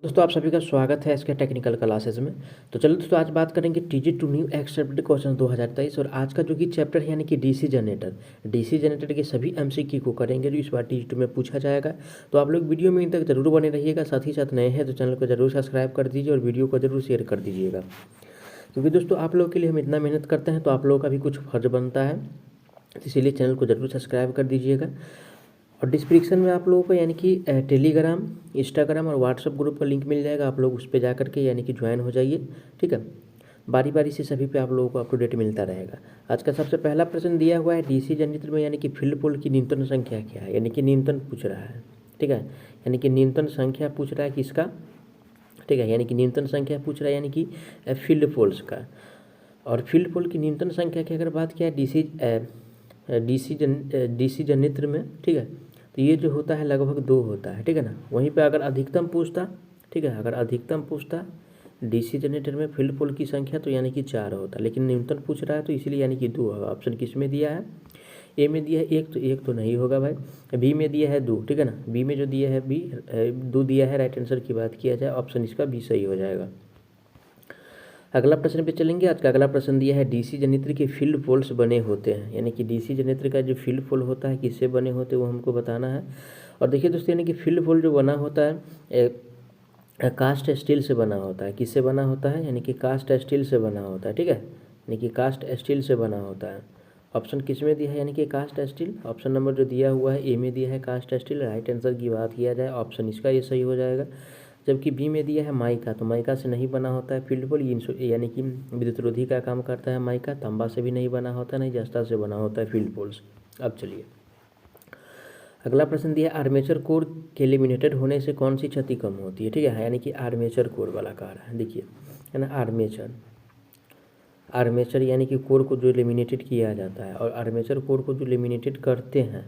दोस्तों आप सभी का स्वागत है इसके टेक्निकल क्लासेस में। तो चलो दोस्तों आज बात करेंगे TG2 न्यू एक्सेप्टेड क्वेश्चन 2023 और आज का जो कि चैप्टर है यानी कि डीसी जनरेटर के सभी MCQ को करेंगे जो इस बार TG2 में पूछा जाएगा। तो आप लोग वीडियो में इन तक जरूर बने रहिएगा, साथ ही साथ नए हैं तो चैनल को जरूर सब्सक्राइब कर दीजिए और वीडियो को जरूर शेयर कर दीजिएगा, क्योंकि दोस्तों आप लोगों के लिए हम इतना मेहनत करते हैं तो आप लोगों का भी कुछ फर्ज बनता है, इसीलिए चैनल को जरूर सब्सक्राइब कर दीजिएगा। और डिस्क्रिप्शन में आप लोगों को यानी कि टेलीग्राम, इंस्टाग्राम और व्हाट्सएप ग्रुप का लिंक मिल जाएगा, आप लोग उस पर जा करके यानी कि ज्वाइन हो जाइए, ठीक है। बारी बारी से सभी पे आप लोगों को अप टू डेट मिलता रहेगा। आज का सबसे पहला प्रश्न दिया हुआ है डीसी जनरेटर में यानी कि फील्ड पोल की न्यूनतम संख्या क्या है, यानी कि न्यूनतम पूछ रहा है, ठीक है। यानी कि न्यूनतम संख्या पूछ रहा है किसका, ठीक है, यानी कि न्यूनतम संख्या पूछ रहा है यानी कि फील्ड पोल्स का। और फील्ड पोल की न्यूनतम संख्या की अगर बात किया डीसी जनरेटर में, ठीक है, तो ये जो होता है लगभग 2 होता है, ठीक है ना। वहीं पे अगर अधिकतम पूछता, ठीक है, अगर अधिकतम पूछता डीसी जनरेटर में फील्ड पोल की संख्या तो यानी कि 4 होता, लेकिन न्यूनतम पूछ रहा है तो इसीलिए यानी कि 2 होगा। ऑप्शन किस में दिया है, ए में दिया है 1 तो 1 तो नहीं होगा भाई, बी में दिया है 2, ठीक है ना। बी में जो दिया है 2 दिया है, राइट आंसर की बात किया जाए ऑप्शन इसका बी सही हो जाएगा। अगला प्रश्न पे चलेंगे। आज का अगला प्रश्न दिया है डीसी जनरेटर के फील्ड पोल्स बने होते हैं, यानी कि डीसी जनरेटर का जो फील्ड पोल होता है किससे बने होते हैं वो हमको बताना है। और देखिए दोस्तों यानी कि फील्ड पोल जो बना होता है कास्ट स्टील से बना होता है। किससे बना होता है, यानी कि कास्ट स्टील से बना होता है, ठीक है, यानी कि कास्ट स्टील से बना होता है। ऑप्शन किस में दिया है, यानी कि कास्ट स्टील। ऑप्शन नंबर जो दिया हुआ है ए में दिया है कास्ट स्टील, राइट आंसर की बात किया जाए ऑप्शन इसका ये सही हो जाएगा। जबकि बी में दिया है माइका, तो माइका से नहीं बना होता है फील्ड पोल, यानी कि विद्युत रोधी का काम करता है माइका। तांबा से भी नहीं बना होता, नहीं जस्ता से बना होता है फील्ड पोल्स। अब चलिए अगला प्रश्न दिया है आर्मेचर कोर के लेमिनेटेड होने से कौन सी क्षति कम होती है, ठीक है, यानी कि आर्मेचर कोर वाला कह रहा है। देखिए है ना, आर्मेचर यानी कि कोर को जो लेमिनेटेड किया जाता है, और आर्मेचर कोर को जो लेमिनेटेड करते हैं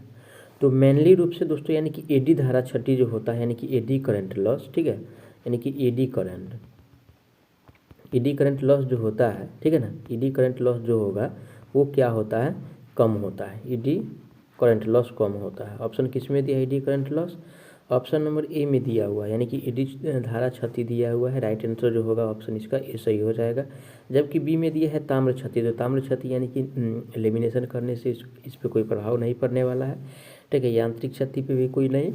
तो मेनली रूप से दोस्तों यानी कि एडी धारा छठी जो होता है, यानी कि एडी करंट लॉस, ठीक है, यानी कि एडी करंट लॉस जो होता है, ठीक है ना, एडी करंट लॉस जो होगा वो क्या होता है, कम होता है, एडी करंट लॉस कम होता है। ऑप्शन किस में दिया है, eddy current loss. Option number A में दिया हुआ है, यानी कि एडी धारा क्षति दिया हुआ है, राइट आंसर जो होगा ऑप्शन इसका ए सही हो जाएगा। जबकि बी में दिया है ताम्र क्षति, तो ताम्र क्षति यानी कि लेमिनेशन करने से इस पर कोई प्रभाव नहीं पड़ने वाला है, ठीक है, यांत्रिक क्षति पे भी कोई नहीं।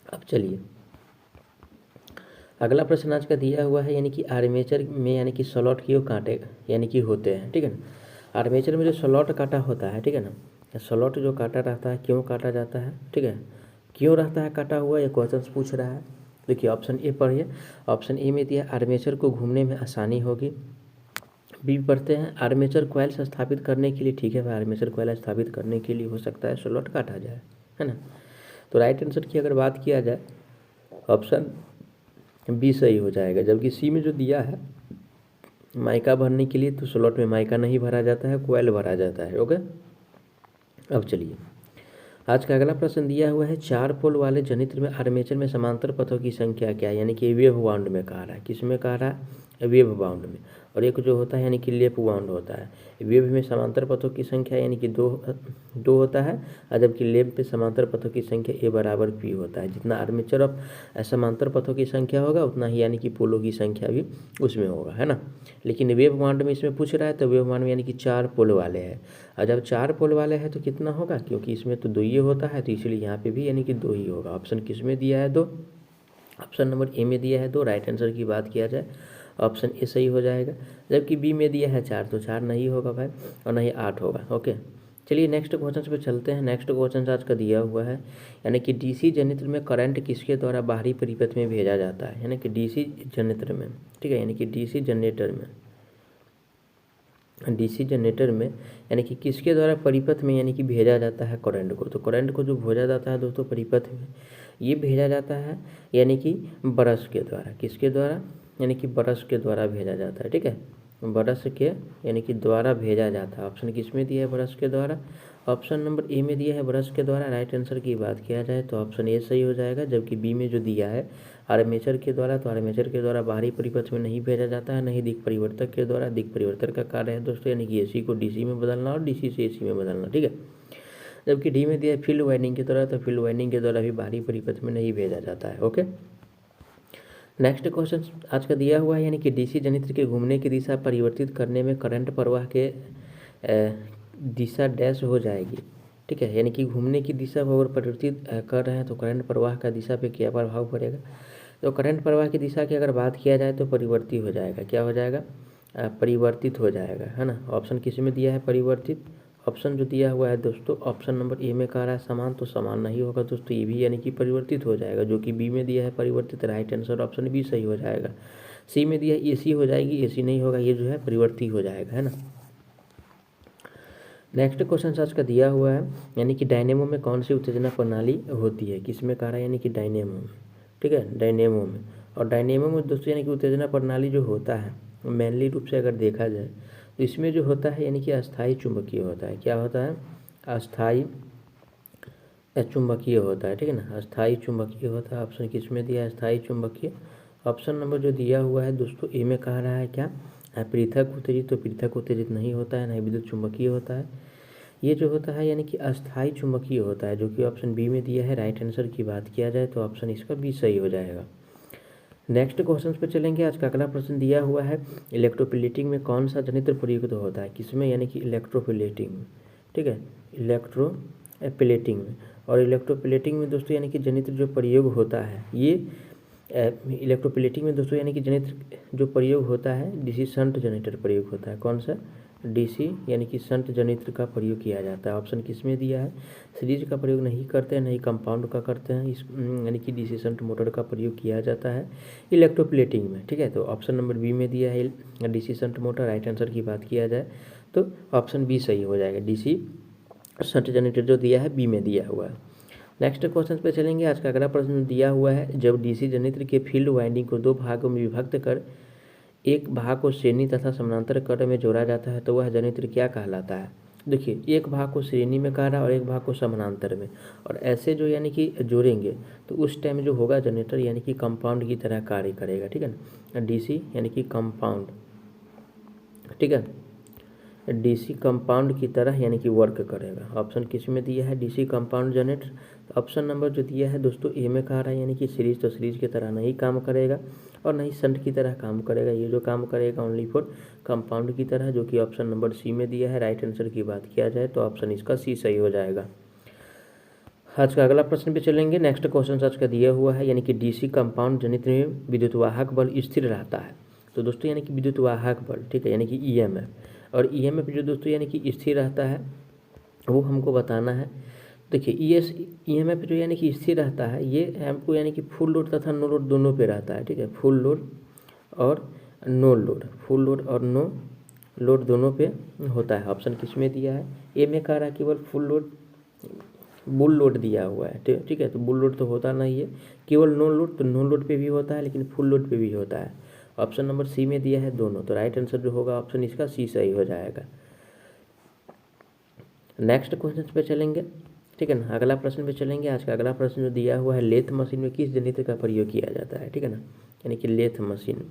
अब चलिए अगला प्रश्न आज का दिया हुआ है, यानी कि आर्मेचर में यानी कि स्लॉट क्यों कांटे यानी कि होते हैं, ठीक है ना। आर्मेचर में जो स्लॉट काटा होता है, ठीक है ना, स्लॉट जो काटा रहता है क्यों काटा जाता है, ठीक है, क्यों रहता है काटा हुआ, ये क्वेश्चन पूछ रहा है। देखिए ऑप्शन ए पढ़िए। ऑप्शन ए में दिया आर्मेचर को घूमने में आसानी होगी। बी पढ़ते हैं आर्मेचर कॉइल्स स्थापित करने के लिए, ठीक है भाई, आर्मेचर कॉइल स्थापित करने के लिए हो सकता है स्लॉट काटा जाए, है ना। तो राइट आंसर की अगर बात किया जाए ऑप्शन बी सही हो जाएगा। जबकि सी में जो दिया है माइका भरने के लिए, तो स्लॉट में माइका नहीं भरा जाता है, कॉइल भरा जाता है। ओके, अब चलिए आज का अगला प्रश्न दिया हुआ है 4 पोल वाले जनित्र में आर्मेचर में समांतर पथों की संख्या क्या है, यानी कि वेव बाउंड में कह रहा है। किस में कह रहा है, वेव बाउंड में। और एक जो होता है यानी कि लेप बाउंड होता है। वेव में समांतर पथों की संख्या यानी कि दो होता है, और जबकि लेप पे समांतर पथों की संख्या ए बराबर पी होता है। जितना आर्मेचर ऑफ समांतर पथों की संख्या होगा उतना ही यानी कि पोलों की संख्या भी उसमें होगा, है ना। लेकिन वेव बाउंड में इसमें पूछ रहा है तो वेव बाउंड में यानी कि 4 पोल वाले हैं, और जब 4 पोल वाले हैं तो कितना होगा, क्योंकि इसमें तो 2 ही होता है तो इसलिए यहाँ पे भी यानी कि 2 ही होगा। ऑप्शन किस में दिया है, 2। ऑप्शन नंबर ए में दिया है 2, राइट आंसर की बात किया जाए ऑप्शन ए सही हो जाएगा। जबकि बी में दिया है 4, तो 4 नहीं होगा भाई, और नहीं 8 होगा। ओके, चलिए नेक्स्ट क्वेश्चन पे चलते हैं। नेक्स्ट क्वेश्चन आज का दिया हुआ है, यानी कि डीसी जनरेटर में करंट किसके द्वारा बाहरी परिपथ में भेजा जाता है, यानी कि डीसी जनरेटर में, ठीक है, यानी कि डीसी जनरेटर में यानी कि किसके द्वारा परिपथ में यानी कि भेजा जाता है करंट को। तो करंट को जो भेजा जाता है दोस्तों परिपथ में, ये भेजा जाता है यानी कि ब्रश के द्वारा। किसके द्वारा, यानी कि ब्रश के द्वारा भेजा जाता है, ठीक है, ब्रश के यानी कि द्वारा भेजा जाता है। ऑप्शन किस में दिया है, ब्रश के द्वारा। ऑप्शन नंबर ए में दिया है ब्रश के द्वारा, राइट आंसर की बात किया जाए तो ऑप्शन ए सही हो जाएगा। जबकि बी में जो दिया है आर्मेचर के द्वारा, तो आर्मेचर के द्वारा बाहरी परिपथ में नहीं भेजा जाता है, नहीं दिक् परिवर्तक के द्वारा। दिक् परिवर्तक का कार्य है दोस्तों यानी कि एसी को डीसी में बदलना और डीसी से एसी में बदलना, ठीक है। जबकि डी में दिया है फील्ड वाइंडिंग के द्वारा, तो फील्ड वाइंडिंग के द्वारा भी बाहरी परिपथ में नहीं भेजा जाता है। ओके, नेक्स्ट क्वेश्चन आज का दिया हुआ है, यानी कि डीसी जनित्र के घूमने की दिशा परिवर्तित करने में करंट प्रवाह के दिशा डैश हो जाएगी। ठीक है, यानी कि घूमने की दिशा अगर परिवर्तित कर रहे हैं तो करंट प्रवाह का दिशा पे क्या प्रभाव पड़ेगा। तो करंट प्रवाह की दिशा की अगर बात किया जाए तो परिवर्तित हो जाएगा। क्या हो जाएगा? परिवर्तित हो जाएगा, है ना। ऑप्शन किस में दिया है? परिवर्तित। ऑप्शन जो दिया हुआ है दोस्तों, ऑप्शन नंबर ए में कह रहा है समान, तो समान नहीं होगा दोस्तों, ये भी यानी कि परिवर्तित हो जाएगा। जो कि बी में दिया है परिवर्तित, राइट आंसर ऑप्शन बी सही हो जाएगा। सी में दिया है एसी हो जाएगी, एसी नहीं होगा, ये जो है परिवर्तित हो जाएगा, है ना। नेक्स्ट क्वेश्चन आज का दिया हुआ है, यानी कि डायनेमो में कौन सी उत्तेजना प्रणाली होती है। किसमें कह रहा है? यानी कि डायनेमो में। ठीक है, डायनेमो में। और डायनेमो में दोस्तों यानी कि उत्तेजना प्रणाली जो होता है मेनली रूप से अगर देखा जाए तो इसमें जो होता है यानी कि अस्थायी चुंबकीय होता है। क्या होता है? अस्थायी चुंबकीय होता है। ठीक है ना, अस्थायी चुंबकीय होता है। ऑप्शन किस में दिया है? अस्थायी चुंबकीय। ऑप्शन नंबर जो दिया हुआ है दोस्तों ए में कह रहा है क्या? पृथक उत्तेजित, तो पृथक उत्तेजित नहीं होता है, नहीं विद्युत चुंबकीय होता है। ये जो होता है यानी कि अस्थायी चुंबकीय होता है, जो कि ऑप्शन बी में दिया है। राइट आंसर की बात किया जाए तो ऑप्शन इसका बी सही हो जाएगा। नेक्स्ट क्वेश्चन पे चलेंगे। आज का अगला प्रश्न दिया हुआ है, इलेक्ट्रोप्लेटिंग में कौन सा जनित्र प्रयुक्त होता है। किसमें? यानी कि इलेक्ट्रोप्लेटिंग में। ठीक है, इलेक्ट्रोप्लेटिंग में। और इलेक्ट्रोप्लेटिंग में दोस्तों यानी कि जनित्र जो प्रयोग होता है ये इलेक्ट्रोप्लेटिंग में दोस्तों यानी कि जनित्र जो प्रयोग होता है डीसी शंट जनरेटर प्रयोग होता है। कौन सा? डीसी यानी कि शंट जनित्र का प्रयोग किया जाता है। ऑप्शन किस में दिया है? सीरीज का प्रयोग नहीं करते हैं, नहीं कंपाउंड का करते हैं। इस यानी कि डीसी शंट मोटर का प्रयोग किया जाता है इलेक्ट्रोप्लेटिंग में। ठीक है, तो ऑप्शन नंबर बी में दिया है DC shunt motor. Right answer की बात किया जाए तो ऑप्शन बी सही हो जाएगा। डीसी शंट जनरेटर जो दिया है बी में दिया हुआ है। नेक्स्ट क्वेश्चन पे चलेंगे। आज का अगला प्रश्न दिया हुआ है, जब डीसी जनित्र के फील्ड वाइंडिंग को दो भागों में विभक्त कर एक भाग को श्रेणी तथा समानांतर क्रम में जोड़ा जाता है तो वह जनित्र क्या कहलाता है। देखिए, एक भाग को श्रेणी में कह रहा है और एक भाग को समानांतर में, और ऐसे जो यानी कि जोड़ेंगे तो उस टाइम जो होगा जनरेटर यानी कि कंपाउंड की तरह कार्य करेगा। ठीक है ना, डीसी यानी कि कंपाउंड। ठीक है, डीसी कंपाउंड की तरह यानी कि वर्क करेगा। ऑप्शन किस में दिया है? DC compound generator. Option number जो दिया है दोस्तों ए में कह रहा है यानी कि सीरीज, तो सीरीज की तरह नहीं काम करेगा और नहीं शंट की तरह काम करेगा। ये जो काम करेगा ओनली फॉर कंपाउंड की तरह, जो कि ऑप्शन नंबर सी में दिया है। राइट आंसर की बात किया जाए तो ऑप्शन इसका सी सही हो जाएगा। आज का अगला प्रश्न पे चलेंगे। नेक्स्ट क्वेश्चन आज का दिया हुआ है, यानी कि डीसी कंपाउंड जनित्र में विद्युतवाहक बल स्थिर रहता है। तो दोस्तों यानी कि विद्युतवाहक बल, ठीक है, यानी कि ईएमएफ। और ईएमएफ जो दोस्तों यानी कि स्थिर रहता है वो हमको बताना है। देखिए ईएमएफ जो यानी कि स्थिर रहता है ये हमको यानी कि फुल लोड तथा नो लोड दोनों पे रहता है। ठीक है, फुल लोड और नो लोड, फुल लोड और नो लोड दोनों पे होता है। ऑप्शन किस में दिया है? ए में कह रहा है केवल फुल लोड, बुल लोड दिया हुआ है। ठीक है, तो बुल लोड तो होता नहीं है, केवल नो लोड, तो नो लोड पे भी होता है लेकिन फुल लोड पे भी होता है। ऑप्शन नंबर सी में दिया है दोनों, तो राइट आंसर जो होगा ऑप्शन इसका सी सही हो जाएगा। नेक्स्ट क्वेश्चन पे चलेंगे, ठीक है ना, अगला प्रश्न पे चलेंगे। आज का अगला प्रश्न जो दिया हुआ है, लेथ मशीन में किस जनित्र का प्रयोग किया जाता है। ठीक है ना, यानी कि लेथ मशीन।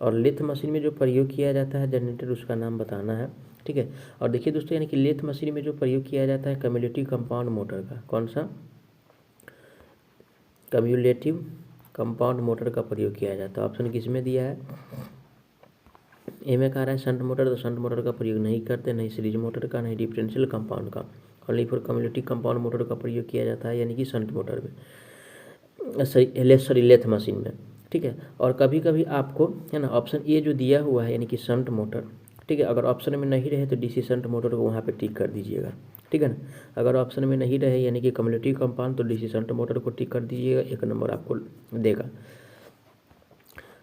और लेथ मशीन में जो प्रयोग किया जाता है जनरेटर, उसका नाम बताना है। ठीक है, और देखिए दोस्तों यानी कि लेथ मशीन में जो प्रयोग किया जाता है कम्युलेटिव कंपाउंड मोटर का, कौन सा? कम्युलेटिव कंपाउंड मोटर का प्रयोग किया जाता है। ऑप्शन किस में दिया है? ए में कह रहा है शंट मोटर, तो शंट मोटर का प्रयोग नहीं करते, नहीं सीरीज मोटर का, नहीं डिफरेंशियल कंपाउंड का। Only for cumulative compound motor का प्रयोग किया जाता है यानी कि शंट मोटर में, सॉरी लेथ मशीन में। ठीक है, और कभी कभी आपको है ना ऑप्शन ए जो दिया हुआ है यानी कि शंट मोटर, ठीक है, अगर ऑप्शन में नहीं रहे तो डीसी शंट मोटर को वहाँ पे टिक कर दीजिएगा। ठीक है ना, अगर ऑप्शन में नहीं रहे यानी कि कम्युलेटिव कंपाउंड तो डीसी शंट मोटर को टिक कर दीजिएगा, एक नंबर आपको देगा।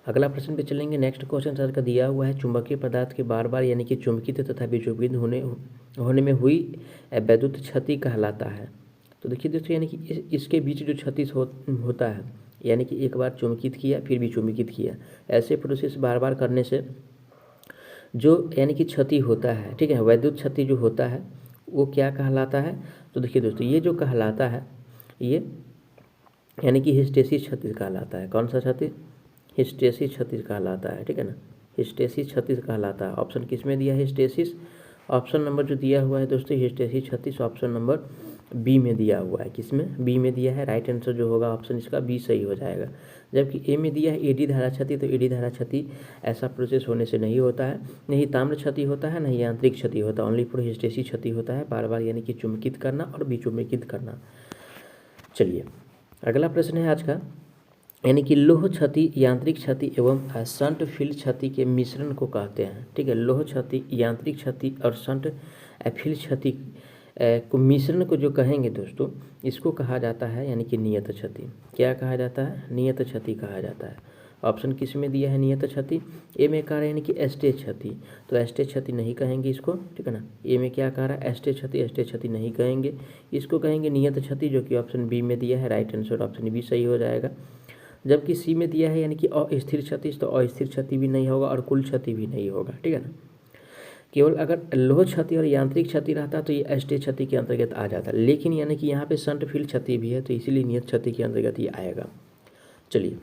अगला प्रश्न पे चलेंगे। नेक्स्ट क्वेश्चन सर का दिया हुआ है, चुंबकीय पदार्थ के बार बार यानी कि चुंबकित तथा विचुंबित होने में हुई वैद्युत क्षति कहलाता है। तो देखिए दोस्तों यानी कि इसके बीच जो क्षति होता है, यानी कि एक बार चुंबकित किया फिर भी चुंबकित किया, ऐसे प्रोसेस बार बार करने से जो यानी कि क्षति होता है, ठीक है, वैद्युत क्षति जो होता है वो क्या कहलाता है? तो देखिए दोस्तों ये जो कहलाता है ये यानी कि हिस्टेसिस क्षति कहलाता है। कौन सा क्षति? हिस्टेसिस क्षति कहलाता है। ठीक है ना, हिस्टेसिस क्षति कहलाता है। ऑप्शन किस में दिया है? हिस्टेसिस। ऑप्शन नंबर जो दिया हुआ है दोस्तों हिस्टेसिस क्षति, ऑप्शन नंबर बी में दिया हुआ है। किसमें? बी में दिया है। राइट आंसर जो होगा ऑप्शन इसका बी सही हो जाएगा। जबकि ए में दिया है एडी धारा क्षति, तो एडी धारा क्षति ऐसा प्रोसेस होने से नहीं होता है, नहीं ताम्र क्षति होता है, नहीं यांत्रिक क्षति होता है, ओनली फॉर हिस्टेरेसिस क्षति होता है, बार बार यानी कि चुंबकित करना और विचुंबकित करना। चलिए अगला प्रश्न है आज का, यानी कि लोह क्षति, यांत्रिक क्षति एवं शंट फील्ड क्षति के मिश्रण को कहते हैं। ठीक है, लोह क्षति, यांत्रिक क्षति और शंट फील्ड क्षति को मिश्रण को जो कहेंगे दोस्तों, इसको कहा जाता है यानी कि नियत क्षति। क्या कहा जाता है? नियत क्षति कहा जाता है। ऑप्शन किस में दिया है नियत क्षति? ए में कह रहा है यानी कि एस्टेज क्षति, तो एस्टेज क्षति नहीं कहेंगे इसको, ठीक है ना। ए में क्या कह रहा है? एस्टेज क्षति, एस्टेज क्षति नहीं कहेंगे, इसको कहेंगे नियत क्षति, जो कि ऑप्शन बी में दिया है। राइट आंसर ऑप्शन बी सही हो जाएगा। जबकि सी में दिया है यानी कि अस्थिर क्षति, तो अस्थिर क्षति भी नहीं होगा और कुल क्षति भी नहीं होगा, ठीक है ना। केवल अगर लोह क्षति और यांत्रिक क्षति रहता तो ये एस्टेज क्षति के अंतर्गत आ जाता, लेकिन यानी कि यहाँ पे शंट फील्ड क्षति भी है, तो इसीलिए नियत क्षति के अंतर्गत ये आएगा। चलिए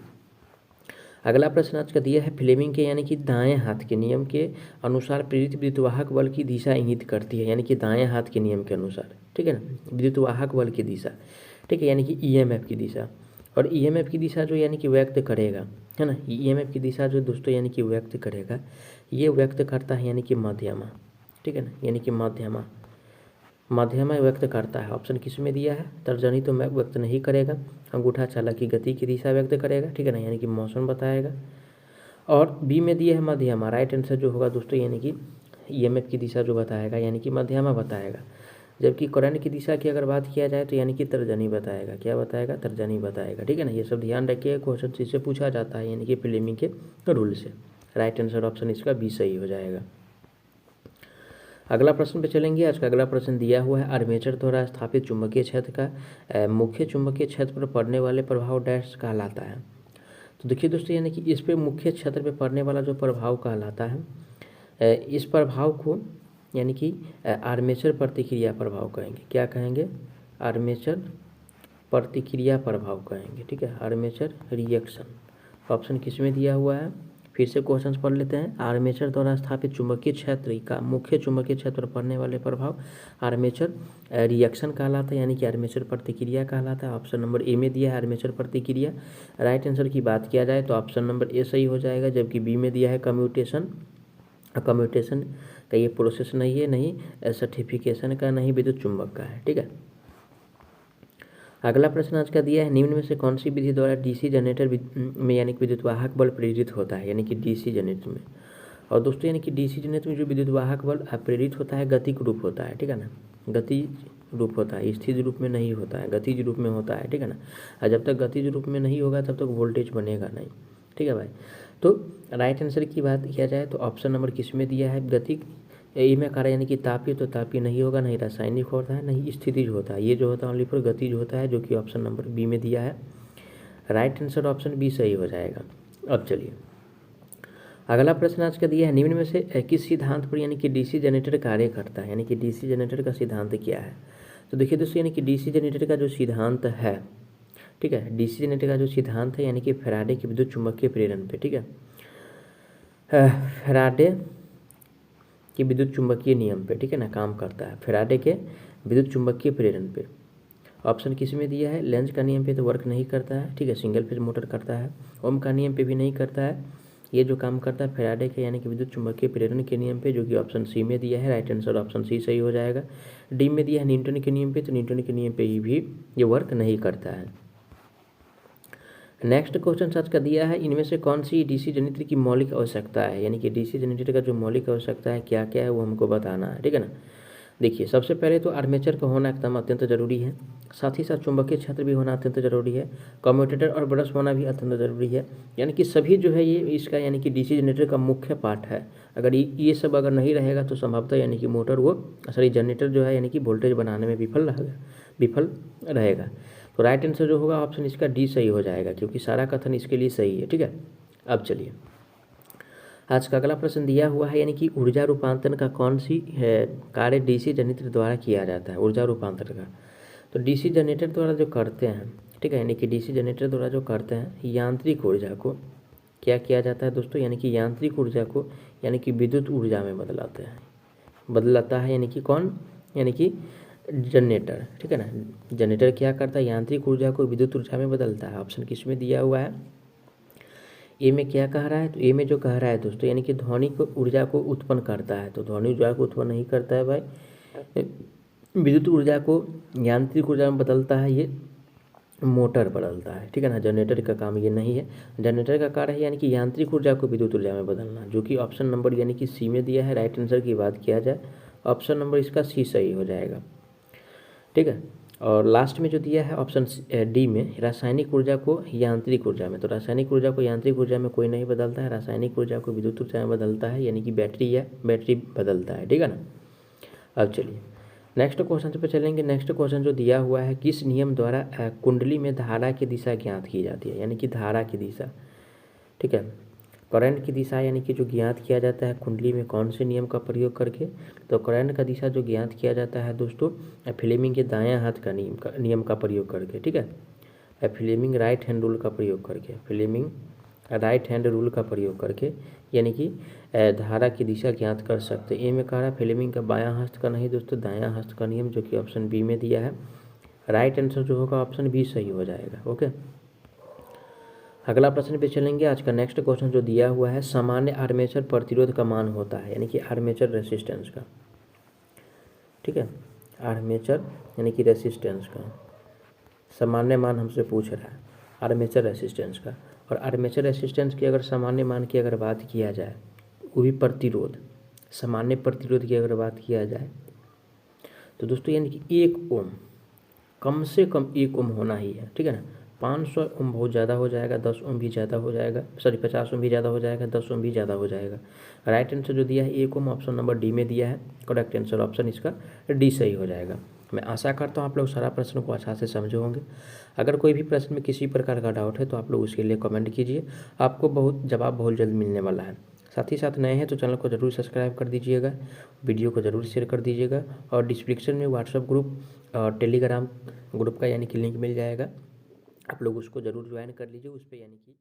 अगला प्रश्न आज का दिया है, फ्लेमिंग के यानी कि दाएं हाथ के नियम के अनुसार प्रेरित विद्युतवाहक बल की दिशा इंगित करती है, यानी कि दाएं हाथ के नियम के अनुसार, ठीक है ना, विद्युतवाहक बल की दिशा, ठीक है, यानी कि ईएमएफ की दिशा। और ईएमएफ की दिशा जो यानी कि व्यक्त करेगा, है ना, ईएमएफ की दिशा जो दोस्तों यानी कि व्यक्त करेगा, ये व्यक्त करता है यानी कि माध्यमा, ठीक है ना, यानी कि माध्यमा व्यक्त करता है। ऑप्शन किस में दिया है? तर्जनी तो व्यक्त नहीं करेगा, अंगूठा चालक की गति की दिशा व्यक्त करेगा, ठीक है ना, यानी कि मौसम बताएगा। और बी में दिया है माध्यमा, राइट आंसर जो होगा दोस्तों यानी कि ईएमएफ की दिशा जो बताएगा यानी कि माध्यमा बताएगा। जबकि करंट की दिशा की अगर बात किया जाए तो यानी कि तर्जनी बताएगा। क्या बताएगा? तर्जनी बताएगा, ठीक है ना। ये सब ध्यान रखिए, क्वेश्चन इससे पूछा जाता है यानी कि फ्लेमिंग के रूल से। राइट आंसर ऑप्शन इसका बी सही हो जाएगा। अगला प्रश्न पे चलेंगे। आज का अगला प्रश्न दिया हुआ है, आर्मेचर द्वारा स्थापित चुंबकीय क्षेत्र का मुख्य चुंबकीय क्षेत्र पर पड़ने वाले प्रभाव डैश कहलाता है। तो देखिए दोस्तों, यानी कि इस पे मुख्य क्षेत्र पे पड़ने वाला जो प्रभाव कहलाता है, इस प्रभाव को यानी कि आर्मेचर प्रतिक्रिया प्रभाव कहेंगे। क्या कहेंगे? आर्मेचर प्रतिक्रिया प्रभाव कहेंगे, ठीक है, आर्मेचर रिएक्शन। ऑप्शन किस में दिया हुआ है? फिर से क्वेश्चन पढ़ लेते हैं। आर्मेचर द्वारा स्थापित चुंबकीय क्षेत्र का मुख्य चुंबकीय क्षेत्र पर पड़ने वाले प्रभाव आर्मेचर रिएक्शन कहलाता है, यानी कि आर्मेचर प्रतिक्रिया कहलाता है। ऑप्शन नंबर ए में दिया है आर्मेचर प्रतिक्रिया। राइट आंसर की बात किया जाए तो ऑप्शन नंबर ए सही हो जाएगा। जबकि बी में दिया है कम्यूटेशन। कम्यूटेशन का ये प्रोसेस नहीं है, नहीं सर्टिफिकेशन का, नहीं विद्युत चुंबक का है, ठीक है। अगला प्रश्न आज का दिया है, निम्न में से कौन सी विधि द्वारा डीसी जनरेटर में यानी कि विद्युतवाहक बल प्रेरित होता है, यानी कि डीसी जनरेटर में। और दोस्तों यानी कि डीसी जनरेटर में जो विद्युतवाहक बल प्रेरित होता है गतिज रूप होता है, ठीक है ना, गतिज रूप होता है, स्थिर रूप में नहीं होता है, गतिज रूप में होता है, ठीक है ना। और जब तक गतिज रूप में नहीं होगा तब तक वोल्टेज बनेगा नहीं, ठीक है भाई। तो राइट आंसर की बात किया जाए तो ऑप्शन नंबर किस में दिया है? गति ए में कार्य यानी कि तापीय, तो तापीय नहीं होगा, नहीं रासायनिक होता है, नहीं स्थितिज होता है, ये जो होता है ओनली फॉर गतिज होता है, जो कि ऑप्शन नंबर बी में दिया है। राइट आंसर ऑप्शन बी सही हो जाएगा। अब चलिए अगला प्रश्न आज का दिया है, निम्न में से किस सिद्धांत पर यानी कि डीसी जनरेटर कार्य करता है, यानी कि डीसी जनरेटर का सिद्धांत क्या है। तो देखिए दोस्तों, यानी कि डीसी जनरेटर का जो सिद्धांत है, ठीक है, डीसी जनरेटर का जो सिद्धांत है यानी कि फैराडे के विद्युत चुंबकीय प्रेरण पे, ठीक है, फैराडे के विद्युत चुंबकीय नियम पे, ठीक है ना, काम करता है, फैराडे के विद्युत चुंबकीय प्रेरण पे। ऑप्शन किस में दिया है? लेंज का नियम पे तो वर्क नहीं करता है, ठीक है, सिंगल फेज मोटर करता है। ओम का नियम पे भी नहीं करता है, ये जो काम करता है फैराडे के यानी कि विद्युत चुंबकीय प्रेरण के नियम पे, जो कि ऑप्शन सी में दिया है। राइट आंसर ऑप्शन सी सही हो जाएगा। डी में दिया है न्यूटन के नियम पे, तो न्यूटन के नियम पे भी ये वर्क नहीं करता है। नेक्स्ट क्वेश्चन आज का दिया है, इनमें से कौन सी डीसी जनरेटर की मौलिक आवश्यकता है, यानी कि डीसी जनरेटर का जो मौलिक आवश्यकता है क्या क्या है वो हमको बताना है, ठीक है ना। देखिए सबसे पहले तो आर्मेचर का होना एकदम अत्यंत जरूरी है, साथ ही साथ चुंबकीय क्षेत्र भी होना अत्यंत जरूरी है, कम्यूटेटर और ब्रश होना भी अत्यंत जरूरी है, यानी कि सभी जो है ये इसका यानी कि डीसी जनरेटर का मुख्य पार्ट है। अगर ये सब अगर नहीं रहेगा तो संभवतः यानी कि मोटर जनरेटर जो है यानी कि वोल्टेज बनाने में विफल रहेगा। तो राइट आंसर जो होगा ऑप्शन इसका डी सही हो जाएगा, क्योंकि सारा कथन इसके लिए सही है, ठीक है। अब चलिए आज का अगला प्रश्न दिया हुआ है, यानी कि ऊर्जा रूपांतरण का कौन सी कार्य डीसी जनरेटर द्वारा किया जाता है, ऊर्जा रूपांतरण का। तो डीसी जनरेटर द्वारा जो करते हैं, ठीक है, यानी कि डीसी जनरेटर द्वारा जो करते हैं यांत्रिक ऊर्जा को क्या किया जाता है दोस्तों, यानी कि यांत्रिक ऊर्जा को यानी कि विद्युत ऊर्जा में बदलाता है, यानी कि कौन, यानी कि जनरेटर, ठीक है ना। जनरेटर क्या करता है, यांत्रिक ऊर्जा को विद्युत ऊर्जा में बदलता है। ऑप्शन किस में दिया हुआ है, ए में क्या कह रहा है, तो ए में जो कह रहा है दोस्तों यानी कि ध्वनिक ऊर्जा को उत्पन्न करता है, तो ध्वनिक ऊर्जा को उत्पन्न नहीं करता है भाई। विद्युत ऊर्जा को यांत्रिक ऊर्जा में बदलता है, ये मोटर बदलता है, ठीक है ना। जनरेटर का काम ये नहीं है। जनरेटर का कार्य है यानी कि यांत्रिक ऊर्जा को विद्युत ऊर्जा में बदलना, जो कि ऑप्शन नंबर यानी कि सी में दिया है। राइट आंसर की बात किया जाए, ऑप्शन नंबर इसका सी सही हो जाएगा, ठीक है। और लास्ट में जो दिया है ऑप्शन डी में, रासायनिक ऊर्जा को यांत्रिक ऊर्जा में, तो रासायनिक ऊर्जा को यांत्रिक ऊर्जा में कोई नहीं बदलता है, रासायनिक ऊर्जा को विद्युत ऊर्जा में बदलता है, यानी कि बैटरी बदलता है, ठीक है ना। अब चलिए नेक्स्ट क्वेश्चन पे चलेंगे। नेक्स्ट क्वेश्चन जो दिया हुआ है, किस नियम द्वारा कुंडली में धारा की दिशा ज्ञात की जाती है, यानी कि धारा की दिशा, ठीक है। करंट की दिशा यानी कि जो ज्ञात किया जाता है कुंडली में कौन से नियम का प्रयोग करके, तो करंट का दिशा जो ज्ञात किया जाता है दोस्तों फ्लेमिंग के दायां हाथ का नियम का प्रयोग करके, ठीक है। फ्लेमिंग राइट हैंड रूल का प्रयोग करके, फ्लेमिंग राइट हैंड रूल का प्रयोग करके यानी कि धारा की दिशा ज्ञात कर सकते। ए में कह रहा है फ्लेमिंग का बायां हस्त का नहीं दोस्तों, दायां हस्त का नियम, जो कि ऑप्शन बी में दिया है। राइट आंसर जो होगा ऑप्शन बी सही हो जाएगा, ओके। अगला प्रश्न पे चलेंगे। आज का नेक्स्ट क्वेश्चन जो दिया हुआ है, सामान्य आर्मेचर प्रतिरोध का मान होता है, यानी कि आर्मेचर रेसिस्टेंस का, ठीक है। आर्मेचर यानी कि रेसिस्टेंस का सामान्य मान हमसे पूछ रहा है, आर्मेचर रेसिस्टेंस का। और आर्मेचर रेसिस्टेंस की अगर सामान्य मान की अगर बात किया जाए, वो भी प्रतिरोध, सामान्य प्रतिरोध की अगर बात किया जाए तो दोस्तों यानी कि 1 ओम, कम से कम 1 ओम होना ही है, ठीक है ना। 500 ओम बहुत ज़्यादा हो जाएगा, 10 ओम भी ज़्यादा हो जाएगा, सॉरी 50 ओम भी ज़्यादा हो जाएगा, 10 ओम भी ज़्यादा हो जाएगा। राइट आंसर जो दिया है 1 ओम, ऑप्शन नंबर डी में दिया है। करेक्ट आंसर ऑप्शन इसका डी सही हो जाएगा। मैं आशा करता हूँ आप लोग सारा प्रश्न को अच्छा से समझे होंगे। अगर कोई भी प्रश्न में किसी प्रकार का डाउट है तो आप लोग उसके लिए कमेंट कीजिए, आपको जवाब बहुत जल्द मिलने वाला है। साथ ही साथ नए हैं तो चैनल को ज़रूर सब्सक्राइब कर दीजिएगा, वीडियो को ज़रूर शेयर कर दीजिएगा, और डिस्क्रिप्शन में व्हाट्सएप ग्रुप और टेलीग्राम ग्रुप का यानी कि लिंक मिल जाएगा, आप लोग उसको ज़रूर ज्वाइन कर लीजिए उस पर, यानी कि